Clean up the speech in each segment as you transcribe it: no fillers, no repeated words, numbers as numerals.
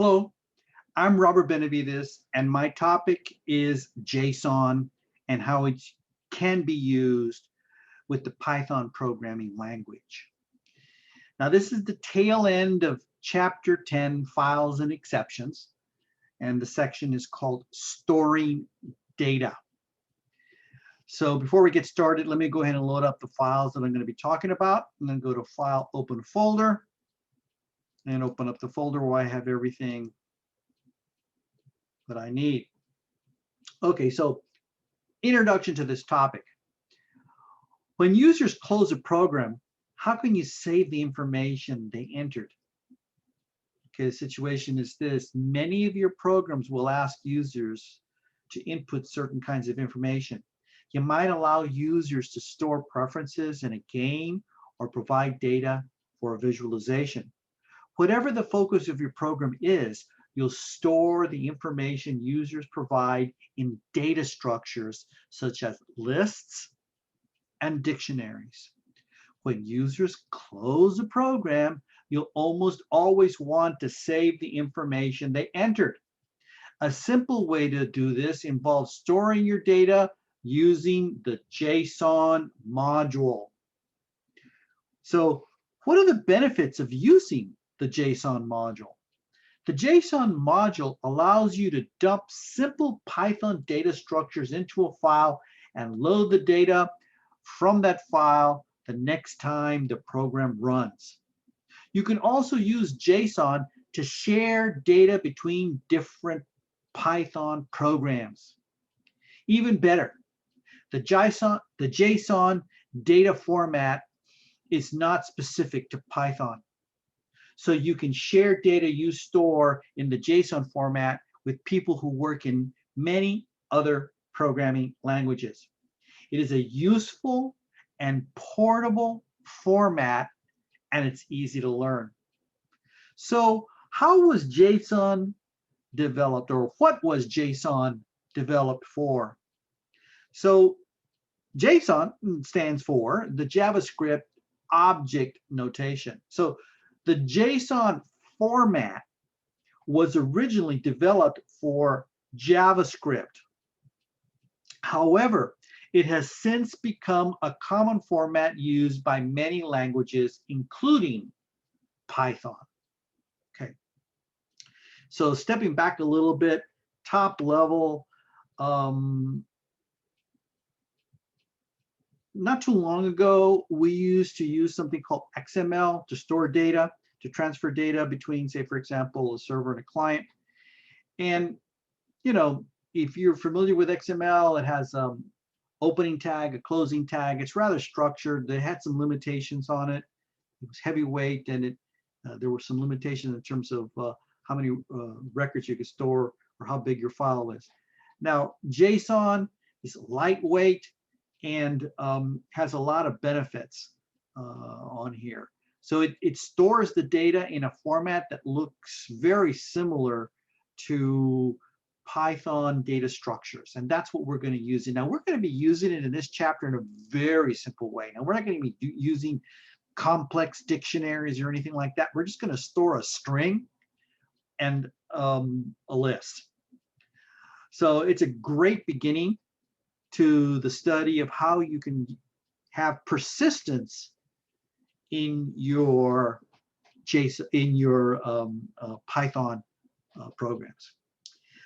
Hello, I'm Robert Benavides, and my topic is JSON and how it can be used with the Python programming language. Now, this is the tail end of Chapter 10, Files and Exceptions, and the section is called Storing Data. So before we get started, let me go ahead and load up the files that I'm going to be talking about, and then go to File, Open Folder, and open up the folder where I have everything that I need. Okay, so introduction to this topic. When users close a program, how can you save the information they entered? Okay, the situation is this. Many of your programs will ask users to input certain kinds of information. You might allow users to store preferences in a game or provide data for a visualization. Whatever the focus of your program is, you'll store the information users provide in data structures such as lists and dictionaries. When users close a program, you'll almost always want to save the information they entered. A simple way to do this involves storing your data using the JSON module. So, what are the benefits of using the JSON module? The JSON module allows you to dump simple Python data structures into a file and load the data from that file the next time the program runs. You can also use JSON to share data between different Python programs. Even better, the JSON data format is not specific to Python. So you can share data you store in the JSON format with people who work in many other programming languages. It is a useful and portable format, and it's easy to learn. So how was JSON developed, or what was JSON developed for? So JSON stands for the JavaScript object notation. So the JSON format was originally developed for JavaScript. However, it has since become a common format used by many languages, including Python. Okay. So stepping back a little bit, top level, not too long ago, we used to use something called XML to store data, to transfer data between, say, for example, a server and a client. And, you know, if you're familiar with XML, it has opening tag, a closing tag. It's rather structured. They had some limitations on it. It was heavyweight, and there were some limitations in terms of how many records you could store or how big your file is. Now, JSON is lightweight and has a lot of benefits on here. So it stores the data in a format that looks very similar to Python data structures, and that's what we're going to use it. Now, we're going to be using it in this chapter in a very simple way. Now, we're not going to be using complex dictionaries or anything like that. We're just going to store a string and a list. So it's a great beginning to the study of how you can have persistence in your JSON, in your Python programs.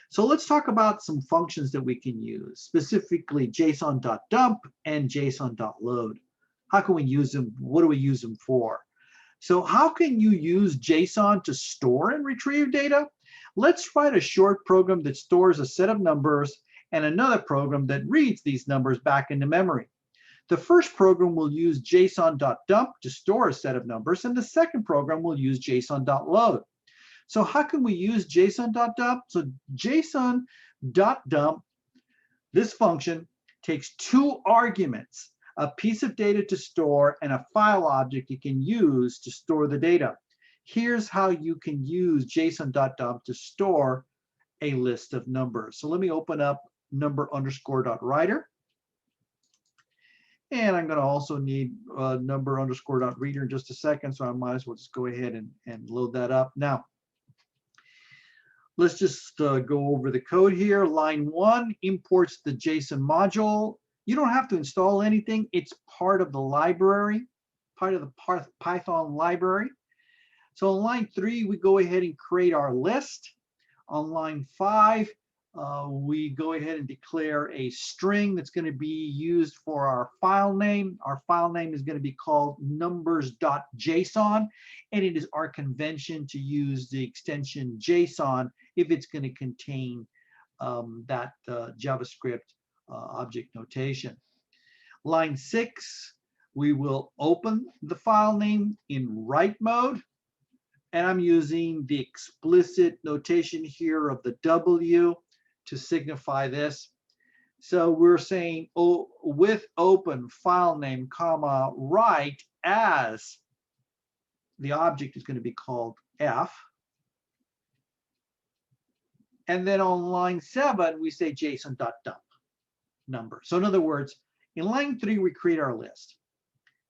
So let's talk about some functions that we can use, specifically json.dump and json.load. How can we use them? What do we use them for? So how can you use JSON to store and retrieve data? Let's write a short program that stores a set of numbers and another program that reads these numbers back into memory. The first program will use json.dump to store a set of numbers, and the second program will use json.load. So how can we use json.dump? So json.dump, this function takes two arguments, a piece of data to store and a file object you can use to store the data. Here's how you can use json.dump to store a list of numbers. So let me open up number_.writer. And I'm going to also need number_.reader in just a second, so I might as well just go ahead and load that up. Now, Let's just go over the code here. Line 1 imports the JSON module. You don't have to install anything. It's part of the library, part of the Python library. So on line 3, we go ahead and create our list. On line 5, we go ahead and declare a string that's going to be used for our file name. Our file name is going to be called numbers.json, and it is our convention to use the extension JSON if it's going to contain that JavaScript object notation. Line 6, we will open the file name in write mode. And I'm using the explicit notation here of the W to signify this. So we're saying, oh, with open file name, comma, write as the object is going to be called F. And then on line 7, we say Json.dump number. So in other words, in line 3, we create our list.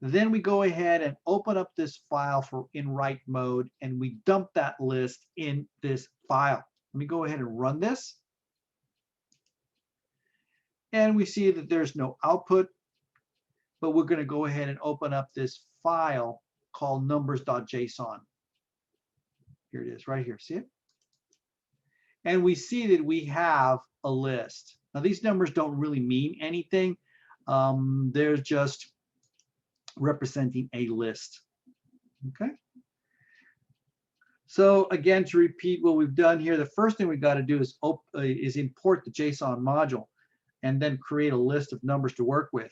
Then we go ahead and open up this file in write mode, and we dump that list in this file. Let me go ahead and run this. And we see that there's no output, but we're going to go ahead and open up this file called numbers.json. Here it is, right here. See it? And we see that we have a list. Now, these numbers don't really mean anything. They're just representing a list. Okay. So again, to repeat what we've done here, the first thing we got to do is import the JSON module and then create a list of numbers to work with.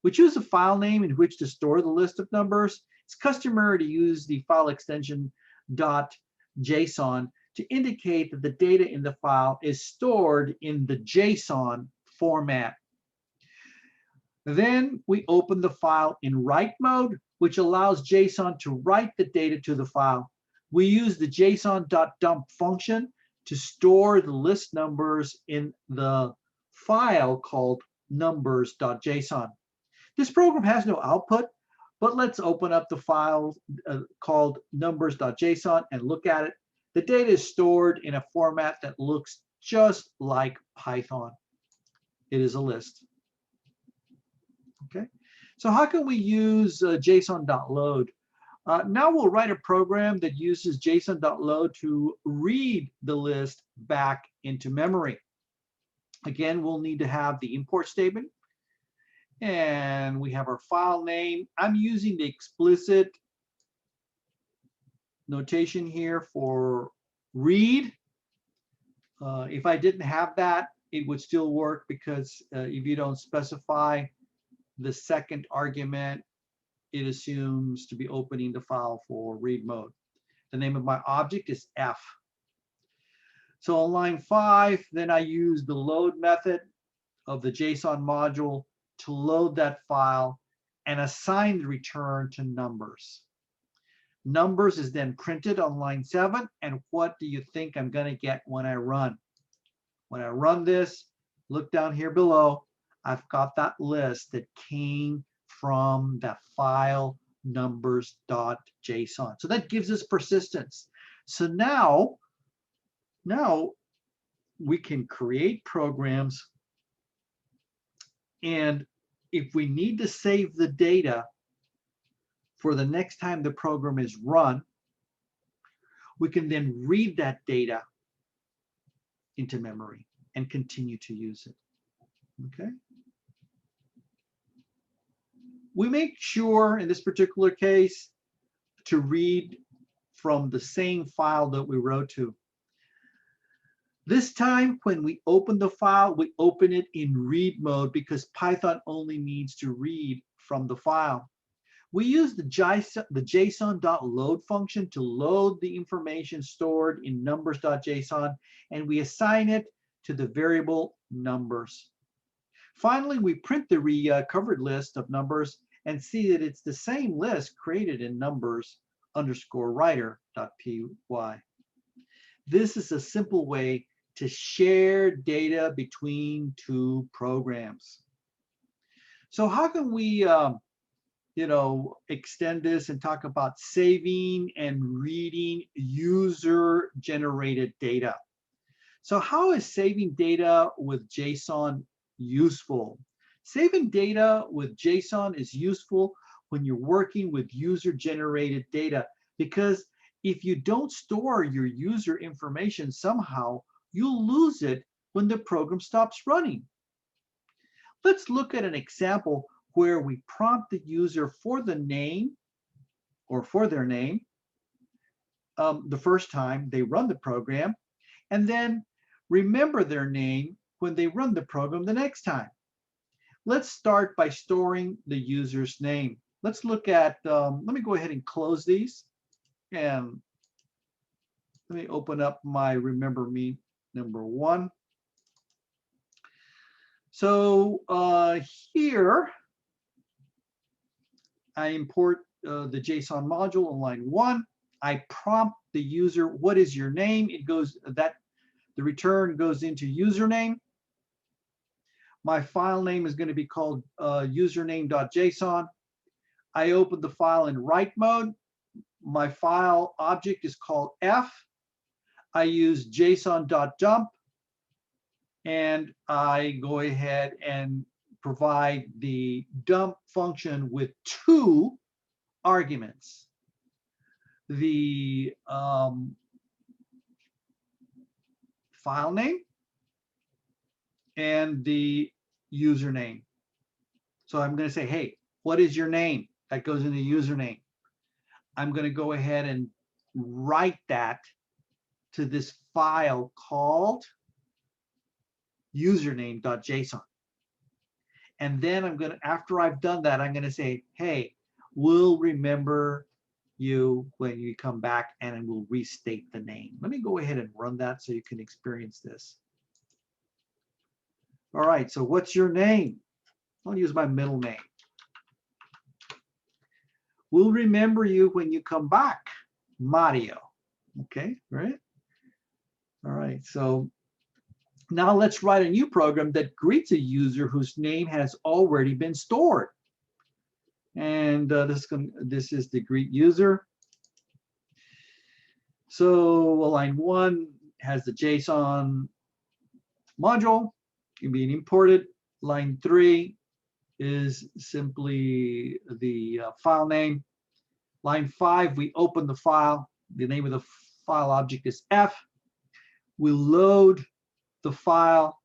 We choose a file name in which to store the list of numbers. It's customary to use the file extension .json to indicate that the data in the file is stored in the JSON format. Then we open the file in write mode, which allows JSON to write the data to the file. We use the json.dump function to store the list numbers in the file called numbers.json. This program has no output, but let's open up the file called numbers.json and look at it. The data is stored in a format that looks just like Python. It is a list. Okay, so how can we use json.load? Now we'll write a program that uses json.load to read the list back into memory. Again, we'll need to have the import statement, and we have our file name. I'm using the explicit notation here for read. If I didn't have that, it would still work, because if you don't specify the second argument, it assumes to be opening the file for read mode. The name of my object is F. So on line 5, then I use the load method of the JSON module to load that file and assign the return to numbers. Numbers is then printed on line 7, and what do you think I'm going to get when I run? When I run this, look down here below, I've got that list that came from that file numbers.json. So that gives us persistence. So now we can create programs, and if we need to save the data for the next time the program is run, we can then read that data into memory and continue to use it. Okay. We make sure in this particular case to read from the same file that we wrote to. This time, when we open the file, we open it in read mode, because Python only needs to read from the file. We use the json.load function to load the information stored in numbers.json, and we assign it to the variable numbers. Finally, we print the recovered list of numbers and see that it's the same list created in numbers_writer.py. This is a simple way to share data between two programs. So how can we extend this and talk about saving and reading user-generated data? So how is saving data with JSON useful? Saving data with JSON is useful when you're working with user-generated data, because if you don't store your user information somehow, you'll lose it when the program stops running. Let's look at an example where we prompt the user for the name or for their name the first time they run the program, and then remember their name when they run the program the next time. Let's start by storing the user's name. Let's look at, let me go ahead and close these, and let me open up my remember me number 1. So here I import the JSON module on line 1. I prompt the user, what is your name? It goes, that the return goes into username. My file name is going to be called username.json. I open the file in write mode. My file object is called F. I use json.dump, and I go ahead and provide the dump function with 2 arguments. The file name and the username. So I'm going to say, hey, what is your name? That goes in the username. I'm going to go ahead and write that to this file called username.json. And then I'm going to, after I've done that, I'm going to say, hey, we'll remember you when you come back, and we'll restate the name. Let me go ahead and run that so you can experience this. All right, so what's your name? I'll use my middle name. We'll remember you when you come back, Mario. Okay, right? All right, so now let's write a new program that greets a user whose name has already been stored. And this is the greet user. So line 1 has the JSON module being imported. Line 3 is simply the file name. Line 5, we open the file. The name of the file object is F. We load the file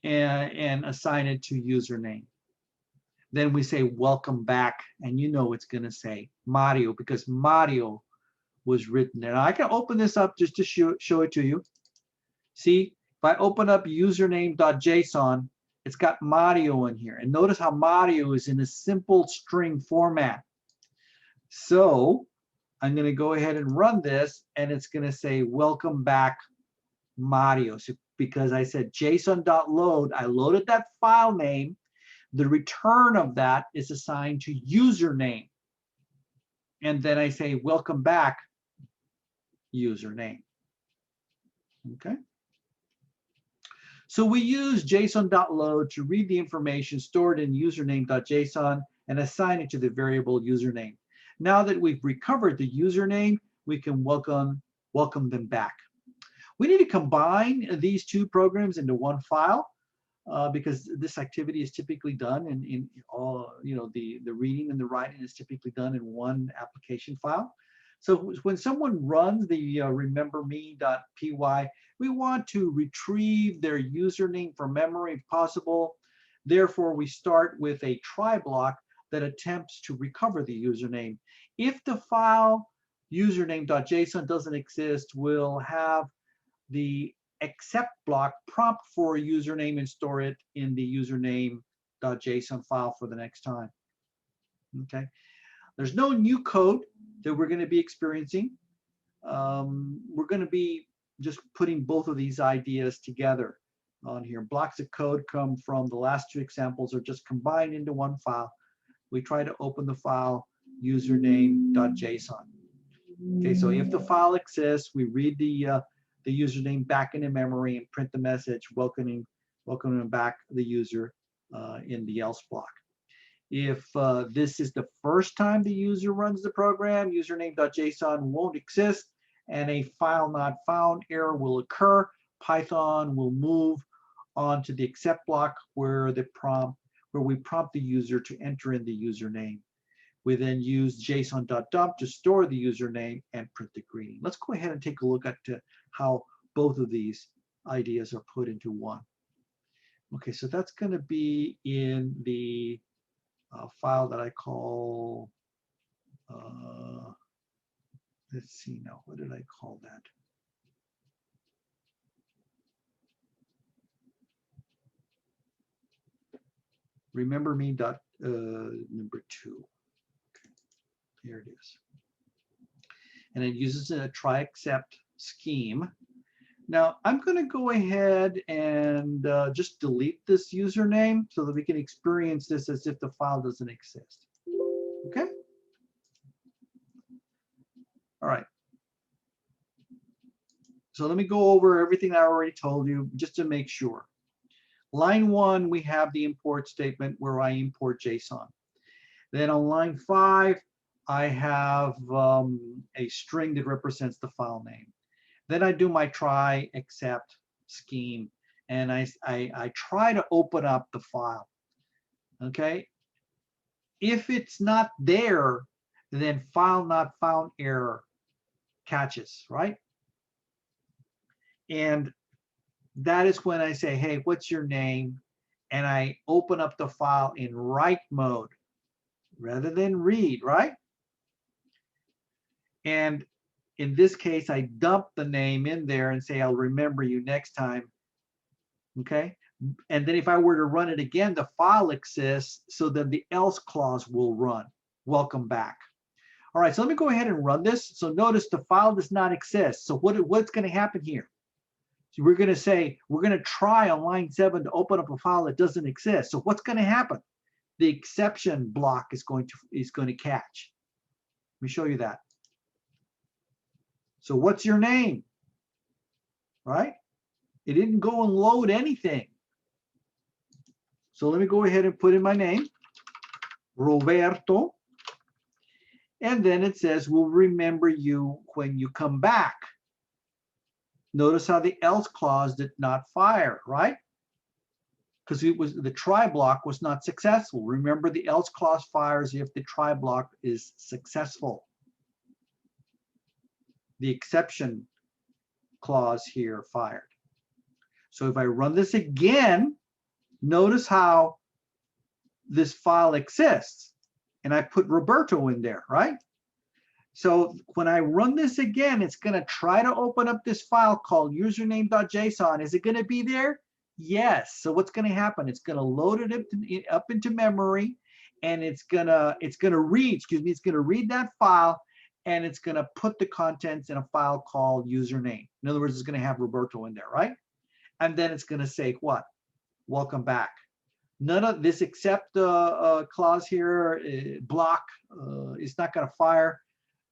and assign it to username. Then we say welcome back, and you know it's going to say Mario, because Mario was written there. Now I can open this up just to show it to you. See, if I open up username.json, it's got Mario in here. And notice how Mario is in a simple string format. So I'm going to go ahead and run this, and it's going to say welcome back Mario. So because I said json.load, I loaded that file name. The return of that is assigned to username. And then I say welcome back username. Okay. So we use json.load to read the information stored in username.json and assign it to the variable username. Now that we've recovered the username, we can welcome them back. We need to combine these 2 programs into one file because this activity is typically done in all, the reading and the writing is typically done in one application file. So when someone runs the rememberme.py, we want to retrieve their username from memory if possible. Therefore, we start with a try block that attempts to recover the username. If the file username.json doesn't exist, we'll have the except block prompt for a username and store it in the username.json file for the next time. Okay. There's no new code that we're going to be experiencing. We're going to be just putting both of these ideas together on here. Blocks of code come from the last 2 examples are just combined into one file. We try to open the file username.json. Okay, so if the file exists, we read the username back into memory and print the message welcoming back the user in the else block. If this is the first time the user runs the program, username.json won't exist, and a file not found error will occur. Python will move on to the accept block where we prompt the user to enter in the username. We then use Json.dump to store the username and print the greeting. Let's go ahead and take a look at how both of these ideas are put into one. Okay, so that's going to be in the file that I call, let's see now, what did I call that? Remember me dot number 2. Okay, here it is. And it uses a try except scheme. Now I'm going to go ahead and just delete this username so that we can experience this as if the file doesn't exist. Okay. All right. So let me go over everything I already told you just to make sure. Line 1, we have the import statement where I import JSON. Then on line 5, I have a string that represents the file name. Then I do my try except scheme, and I try to open up the file. Okay. If it's not there, then file not found error catches, right? And that is when I say, hey, what's your name? And I open up the file in write mode rather than read, right? And in this case, I dump the name in there and say, I'll remember you next time. Okay. And then if I were to run it again, the file exists, so then the else clause will run. Welcome back. All right, so let me go ahead and run this. So notice the file does not exist. So what's going to happen here? So we're going to say, we're going to try on line 7 to open up a file that doesn't exist. So what's going to happen? The exception block is going to catch. Let me show you that. So what's your name? Right? It didn't go and load anything. So let me go ahead and put in my name, Roberto. And then it says, we'll remember you when you come back. Notice how the else clause did not fire, right? Because it was the try block was not successful. Remember, the else clause fires if the try block is successful. The exception clause here fired. So if I run this again, notice how this file exists. And I put Roberto in there, right? So when I run this again, it's going to try to open up this file called username.json. Is it going to be there? Yes. So what's going to happen? It's going to load it up into memory, and it's going to read, it's going to read that file, and it's going to put the contents in a file called username. In other words, it's going to have Roberto in there, right? And then it's going to say what? Welcome back. None of this except clause here, block, is not going to fire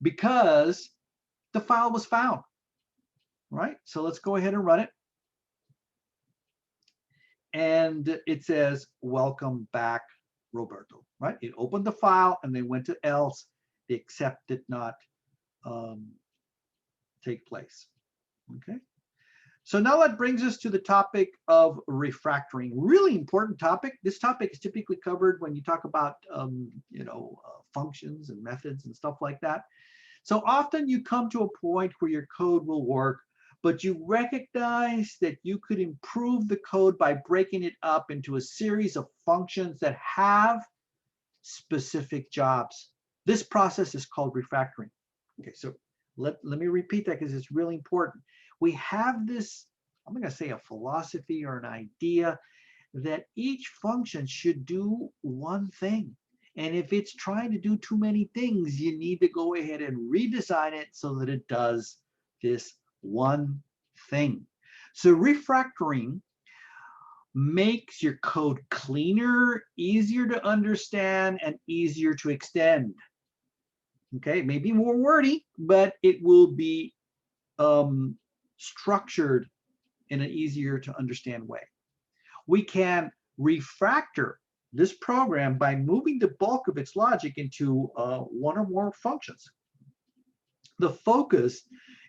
because the file was found, right? So let's go ahead and run it. And it says, welcome back, Roberto, right? It opened the file and they went to else. The except did not take place, okay? So now that brings us to the topic of refactoring. Really important topic. This topic is typically covered when you talk about functions and methods and stuff like that. So often you come to a point where your code will work, but you recognize that you could improve the code by breaking it up into a series of functions that have specific jobs. This process is called refactoring. Okay, so let me repeat that because it's really important. We have this, I'm going to say a philosophy or an idea that each function should do one thing. And if it's trying to do too many things, you need to go ahead and redesign it so that it does this one thing. So refactoring makes your code cleaner, easier to understand, and easier to extend. Okay, it may be more wordy, but it will be structured in an easier to understand way. We can refactor this program by moving the bulk of its logic into one or more functions. The focus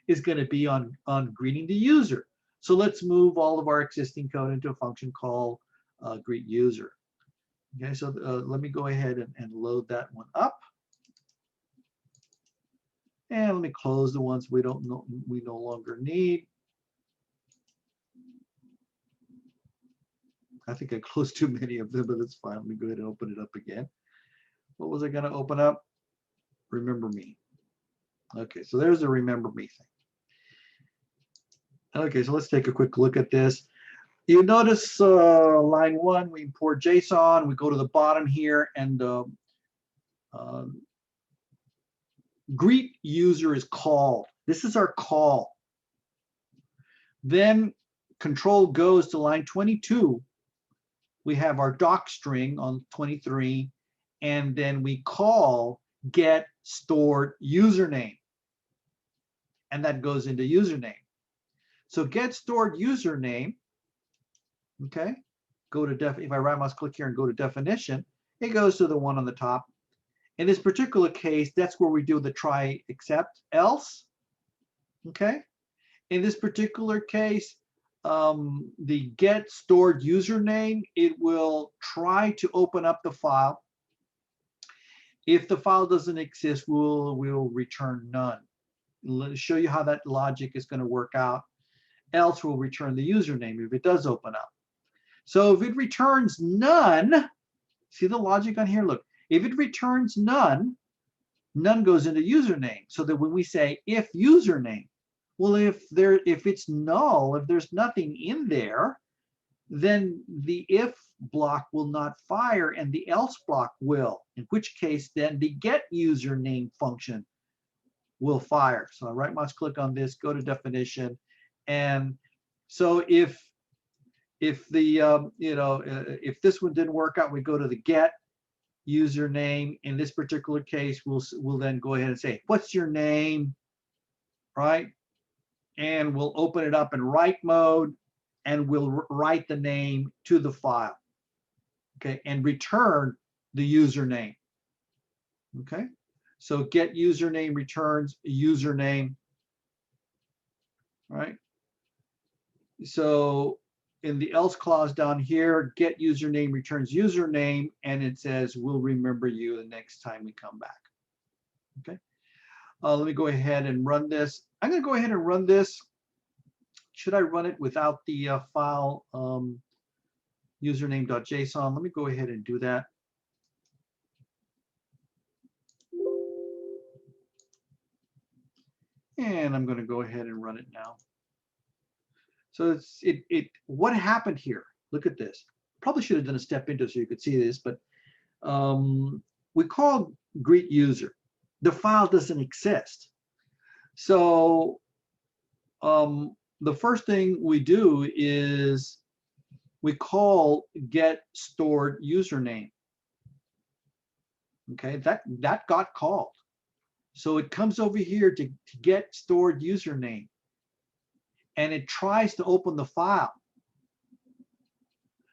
is going to be on greeting the user. So let's move all of our existing code into a function called greet user. Okay, so let me go ahead and load that one up. And let me close the ones we no longer need. I think I closed too many of them, but it's fine. Let me go ahead and open it up again. What was I going to open up? Remember me. Okay, so there's the remember me thing. Okay, so let's take a quick look at this. You notice line 1, we import JSON. We go to the bottom here, and greet user is called. This is our call. Then control goes to line 22. We have our doc string on 23, and then we call get stored username, and that goes into username. So get stored username, okay, go to if I right mouse click here and go to definition, it goes to the one on the top. In this particular case, that's where we do the try except else, okay. In this particular case, the get stored username, it will try to open up the file. If the file doesn't exist, we'll return none. Let me show you how that logic is going to work out. Else we'll return the username if it does open up. So if it returns none, see the logic on here? Look, if it returns none, none goes into username. So that when we say if username, well, if it's null, if there's nothing in there, then the if block will not fire and the else block will, in which case then the get username function will fire. So I right mouse click on this, go to definition, and so if the if this one didn't work out, we go to the get username. In this particular case, we'll then go ahead and say what's your name, right? And we'll open it up in write mode, and we'll write the name to the file, okay, and return the username, okay. So get username returns username, right? So in the else clause down here, get username returns username, and it says we'll remember you the next time we come back, okay. Let me go ahead and run this. I'm going to go ahead and run this. Should I run it without the file username.json? Let me go ahead and do that. And I'm going to go ahead and run it now. So what happened here? Look at this. Probably should have done a step into so you could see this, but we called greet user. The file doesn't exist. So the first thing we do is we call get stored username. Okay, that got called. So it comes over here to get stored username, and it tries to open the file.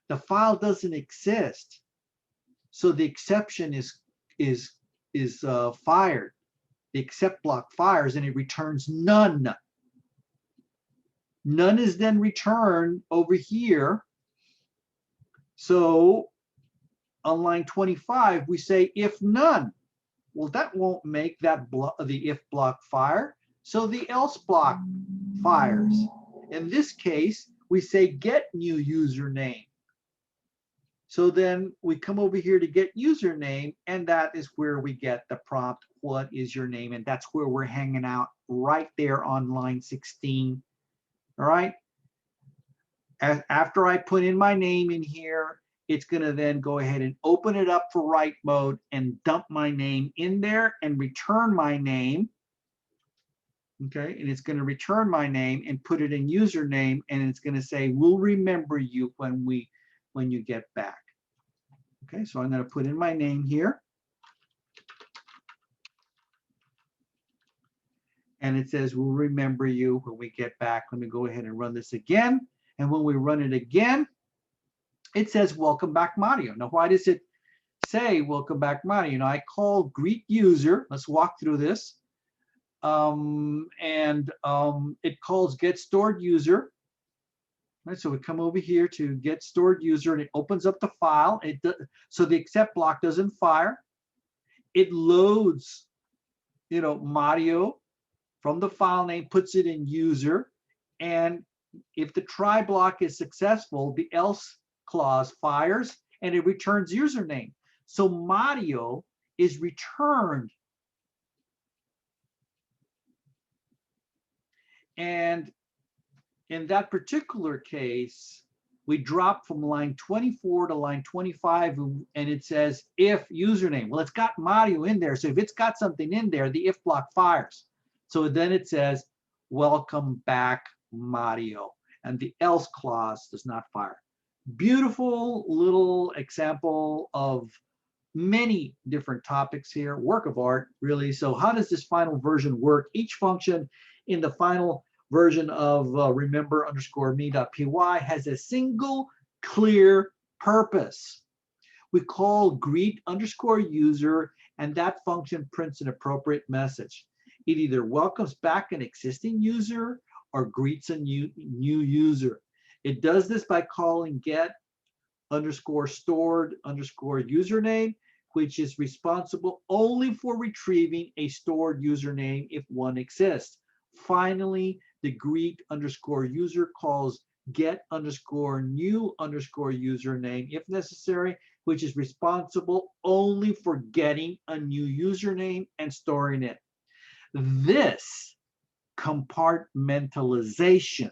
The file doesn't exist, so the exception is fired. The except block fires, and it returns none. None is then returned over here. So on line 25, we say if none. Well, that won't make that the if block fire, so the else block fires. In this case, we say get new username. So then we come over here to get username, and that is where we get the prompt, what is your name? And that's where we're hanging out, right there on line 16. All right. After I put in my name in here, it's going to then go ahead and open it up for write mode and dump my name in there and return my name. Okay, and it's going to return my name and put it in username, and it's going to say we'll remember you when you get back. Okay, so I'm going to put in my name here, and it says we'll remember you when we get back. Let me go ahead and run this again, and when we run it again, it says welcome back Mario. Now why does it say welcome back Mario? I call greet user. Let's walk through this. It calls get stored user. Right, so we come over here to get stored user, and it opens up the file. So the except block doesn't fire. It loads, Mario from the file name, puts it in user, and if the try block is successful, the else clause fires and it returns username. So Mario is returned. And in that particular case, we drop from line 24 to line 25, and it says if username. Well, it's got Mario in there, so if it's got something in there, the if block fires. So then it says, welcome back, Mario, and the else clause does not fire. Beautiful little example of many different topics here, work of art, really. So how does this final version work? Each function in the final version of remember_me.py has a single clear purpose. We call greet_user, and that function prints an appropriate message. It either welcomes back an existing user or greets a new user. It does this by calling get_stored_username, which is responsible only for retrieving a stored username if one exists. Finally, the greet_user calls get_new_username if necessary, which is responsible only for getting a new username and storing it. This compartmentalization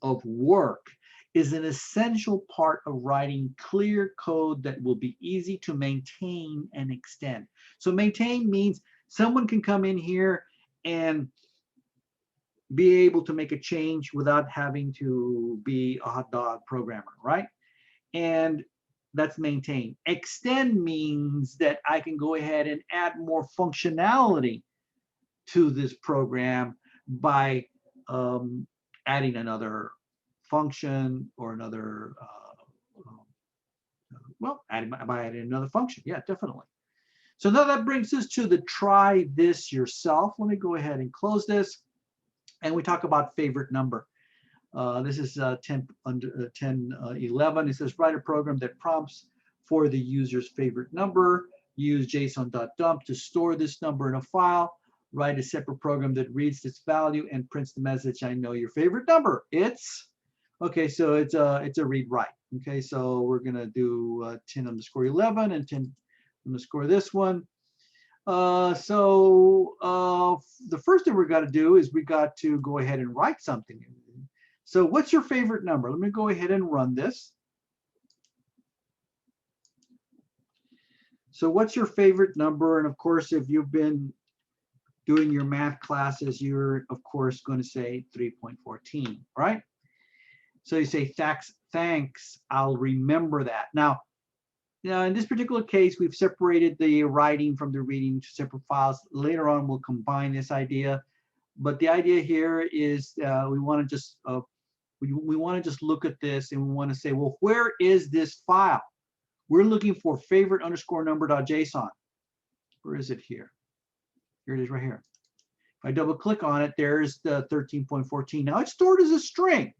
of work is an essential part of writing clear code that will be easy to maintain and extend. So maintain means someone can come in here and be able to make a change without having to be a hot dog programmer, right? And that's maintain. Extend means that I can go ahead and add more functionality to this program by adding another function or another, by adding another function. Yeah, definitely. So now that brings us to the try this yourself. Let me go ahead and close this. And we talk about favorite number. This is 10.11. It says write a program that prompts for the user's favorite number. Use json.dump to store this number in a file. Write a separate program that reads this value and prints the message, I know your favorite number. It's, okay, so it's a read write. Okay, so we're gonna do 10_11 and 10_ this one. The first thing we're gonna do is we got to go ahead and write something. So what's your favorite number? Let me go ahead and run this. So what's your favorite number? And of course, if you've been doing your math classes, you're of course going to say 3.14, right? So you say thanks, I'll remember that. Now in this particular case, we've separated the writing from the reading to separate files. Later on, we'll combine this idea. But the idea here is we want to just look at this and we want to say, well, where is this file? We're looking for favorite_number.json. Where is it here? Here it is right here. If I double click on it, there's the 13.14. Now it's stored as a string.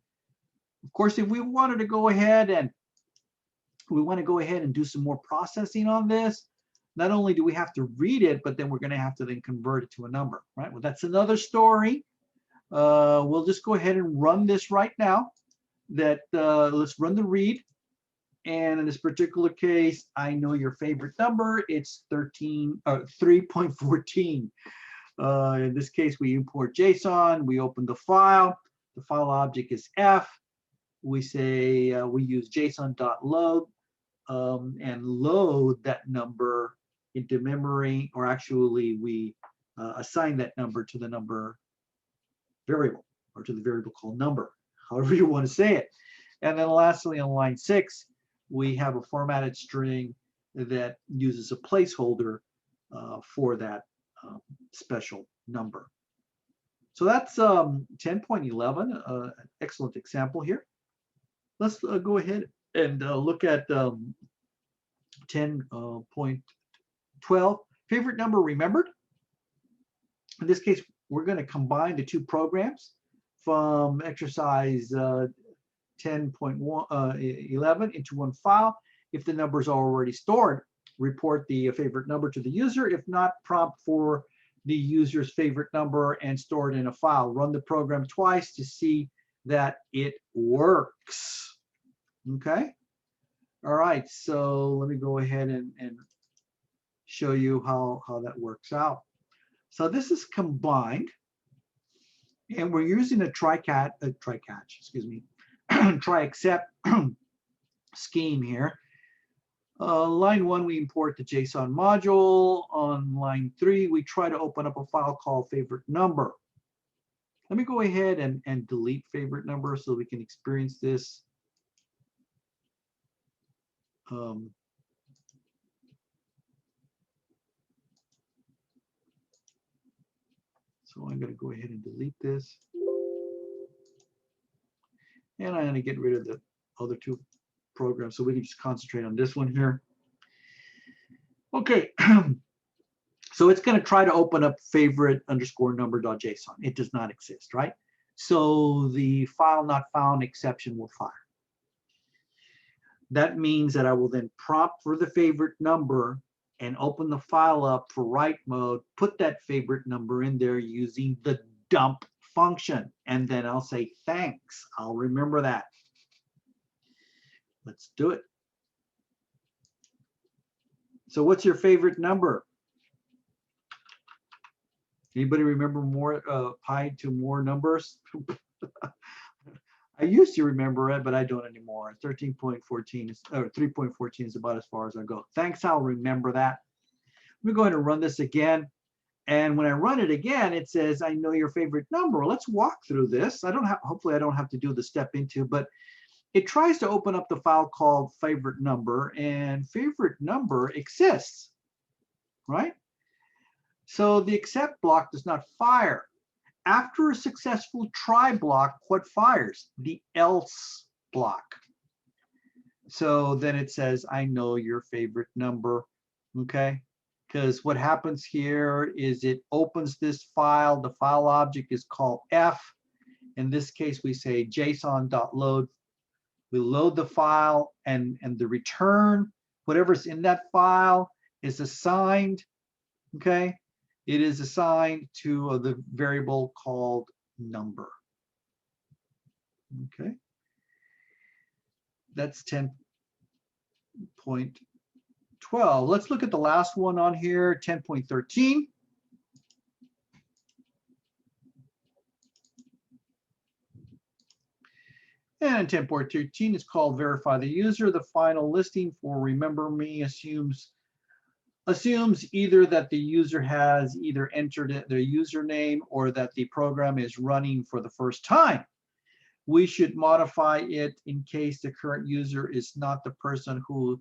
Of course, if we wanted to go ahead and do some more processing on this, not only do we have to read it, but then we're going to have to then convert it to a number, right? Well, that's another story. We'll just go ahead and run this right now. Let's run the read. And in this particular case, I know your favorite number. It's 3.14. In this case, we import JSON. We open the file. The file object is F. We say we use json.load and load that number into memory, or actually we assign that number to the number variable, or to the variable called number, however you want to say it. And then lastly, on line 6, we have a formatted string that uses a placeholder for that special number. So that's 10.11, an excellent example here. Let's go ahead and look at 10.12, favorite number remembered. In this case, we're going to combine the two programs from exercise 10.11 into one file. If the number is already stored, report the favorite number to the user. If not, prompt for the user's favorite number and store it in a file. Run the program twice to see that it works. Okay. All right. So let me go ahead and show you how that works out. So this is combined, and we're using a try-catch, excuse me, try-except scheme here. Line 1, we import the JSON module. On line 3, we try to open up a file called favorite number. Let me go ahead and delete favorite number so we can experience this. So I'm going to go ahead and delete this. And I'm going to get rid of the other two programs so we can just concentrate on this one here. Okay. So it's going to try to open up favorite underscore number.json. It does not exist, right? So the file not found exception will fire. That means that I will then prompt for the favorite number and open the file up for write mode, put that favorite number in there using the dump function. And then I'll say, thanks, I'll remember that. Let's do it. So what's your favorite number? Anybody remember more pi to more numbers? I used to remember it, but I don't anymore. 13.14 is, or 3.14 is about as far as I go. Thanks, I'll remember that. We're going to run this again. And when I run it again, it says, I know your favorite number. Let's walk through this. Hopefully I don't have to do the step into, but it tries to open up the file called favorite number, and favorite number exists, right? So the except block does not fire. After a successful try block, what fires? The else block. So then it says, I know your favorite number, okay? Because what happens here is it opens this file. The file object is called F. In this case, we say json.load. We load the file, and the return, whatever's in that file, is assigned, okay? It is assigned to the variable called number. Okay. That's 10.12. Let's look at the last one on here, 10.13. And 10.13 is called verify the user. The final listing for remember me assumes either that the user has either entered their username or that the program is running for the first time. We should modify it in case the current user is not the person who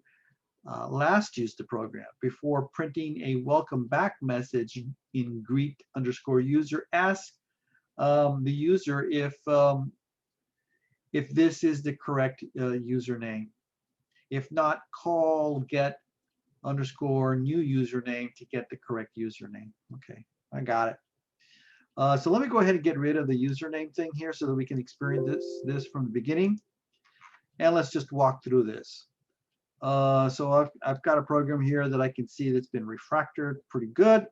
last used the program. Before printing a welcome back message in greet_user, ask the user if this is the correct username. If not, call get_new username to get the correct username. Okay, I got it. So let me go ahead and get rid of the username thing here so that we can experience this from the beginning. And let's just walk through this. So I've got a program here that I can see that's been refactored pretty good.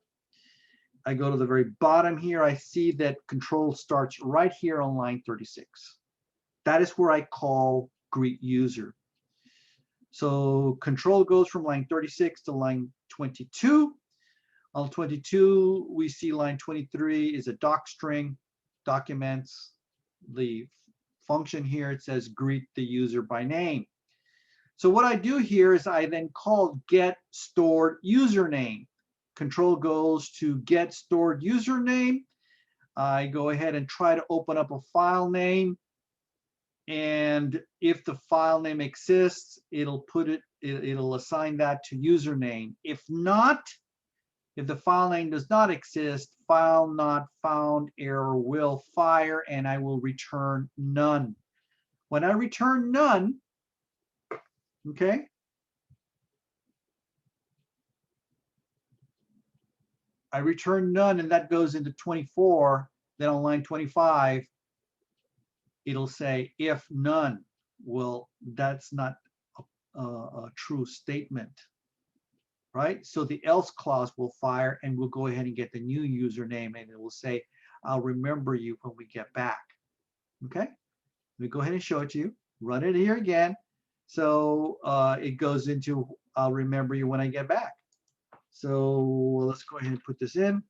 I go to the very bottom here. I see that control starts right here on line 36. That is where I call greet user. So control goes from line 36 to line 22. On 22, we see line 23 is a doc string, documents the function here. It says greet the user by name. So what I do here is I then call get stored username. Control goes to get stored username. I go ahead and try to open up a file name. And if the file name exists, it'll assign that to username. If not, if the file name does not exist, file not found error will fire, and I will return none. When I return none, okay, I return none, and that goes into 24. Then on line 25, it'll say if none. Well, that's not a true statement, right? So the else clause will fire and we'll go ahead and get the new username and it will say, I'll remember you when we get back. Okay, let me go ahead and show it to you. Run it here again. So it goes into, I'll remember you when I get back. So let's go ahead and put this in.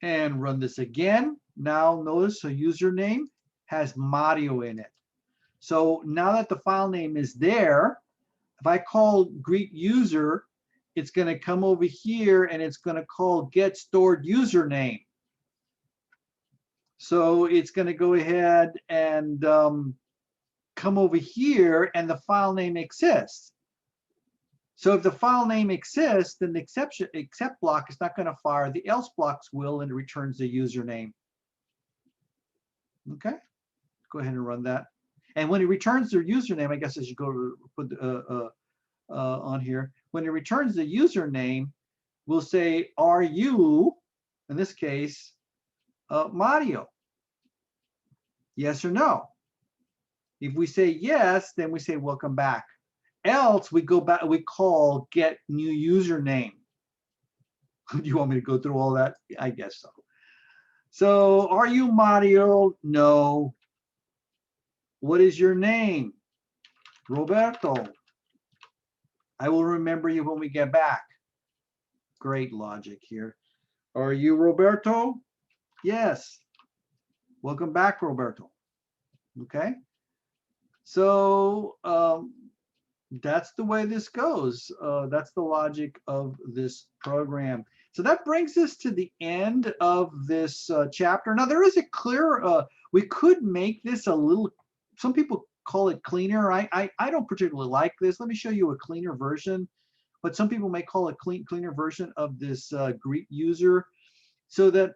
And run this again. Now notice a username has Mario in it. So now that the file name is there, if I call greet user, it's going to come over here and it's going to call get stored username. So it's going to go ahead and come over here and the file name exists. So if the file name exists, then the except block is not going to fire. The else blocks will, and it returns the username. Okay, go ahead and run that. And when it returns their username, I guess I should go to put on here. When it returns the username, we'll say, are you, in this case, Mario? Yes or no? If we say yes, then we say welcome back. Else we go back, we call get new username. Do you want me to go through all that? I guess so. So are you Mario? No. What is your name? Roberto. I will remember you when we get back. Great logic here. Are you Roberto? Yes. Welcome back, Roberto. Okay. So that's the way this goes. That's the logic of this program. So that brings us to the end of this chapter. Now there is a clear, we could make this a little, some people call it cleaner. I don't particularly like this. Let me show you a cleaner version, but some people may call it cleaner version of this greet user so that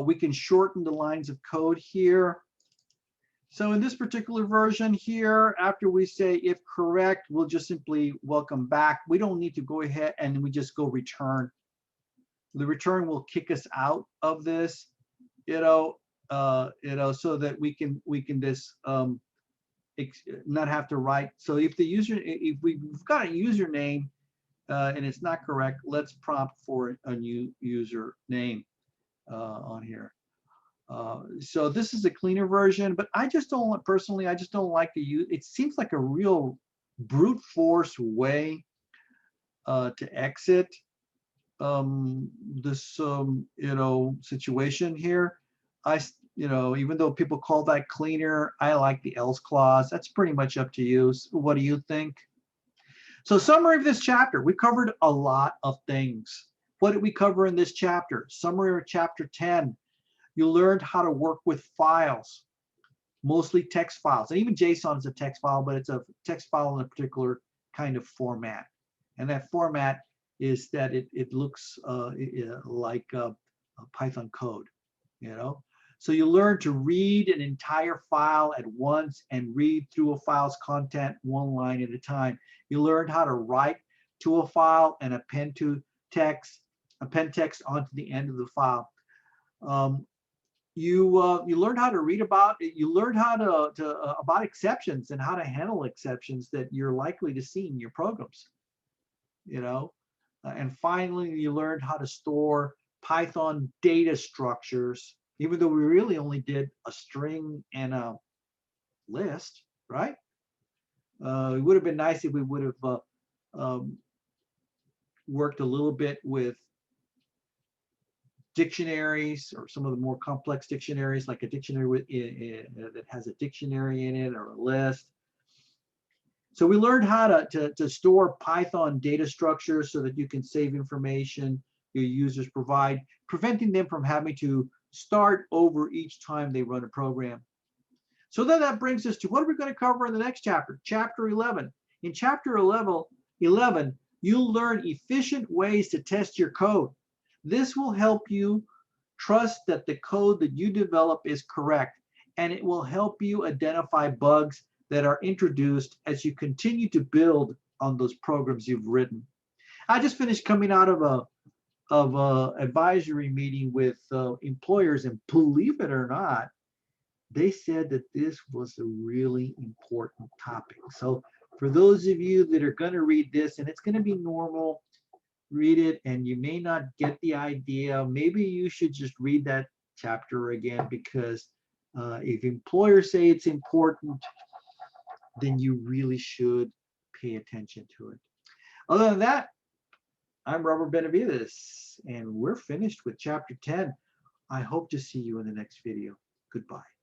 we can shorten the lines of code here. So in this particular version here, after we say if correct, we'll just simply welcome back. We don't need to go ahead and we just go return. The return will kick us out of this, so that we can just not have to write. So if we've got a username and it's not correct, let's prompt for a new username on here. So this is a cleaner version, but I just don't personally, I just don't like to use, it seems like a real brute force way to exit this, situation here. Even though people call that cleaner, I like the else clause. That's pretty much up to you. So what do you think? So summary of this chapter, we covered a lot of things. What did we cover in this chapter? Summary of chapter 10. You learned how to work with files, mostly text files. And even JSON is a text file, but it's a text file in a particular kind of format. And that format is that it looks like a Python code, So you learn to read an entire file at once and read through a file's content one line at a time. You learned how to write to a file and append text onto the end of the file. You learned how to read about it. You learned how about exceptions and how to handle exceptions that you're likely to see in your programs. And finally, you learned how to store Python data structures, even though we really only did a string and a list, right? It would have been nice if we would have worked a little bit with dictionaries or some of the more complex dictionaries, like a dictionary that has a dictionary in it or a list. So we learned how to store Python data structures so that you can save information your users provide, preventing them from having to start over each time they run a program. So then that brings us to what are we going to cover in the next chapter, chapter 11. In chapter 11, you'll learn efficient ways to test your code. This will help you trust that the code that you develop is correct, and it will help you identify bugs that are introduced as you continue to build on those programs you've written. I just finished coming out of of a advisory meeting with employers, and believe it or not, they said that this was a really important topic. So for those of you that are going to read this, and it's going to be normal, read it, and you may not get the idea. Maybe you should just read that chapter again, because if employers say it's important, then you really should pay attention to it. Other than that, I'm Robert Benavides, and we're finished with chapter 10. I hope to see you in the next video. Goodbye.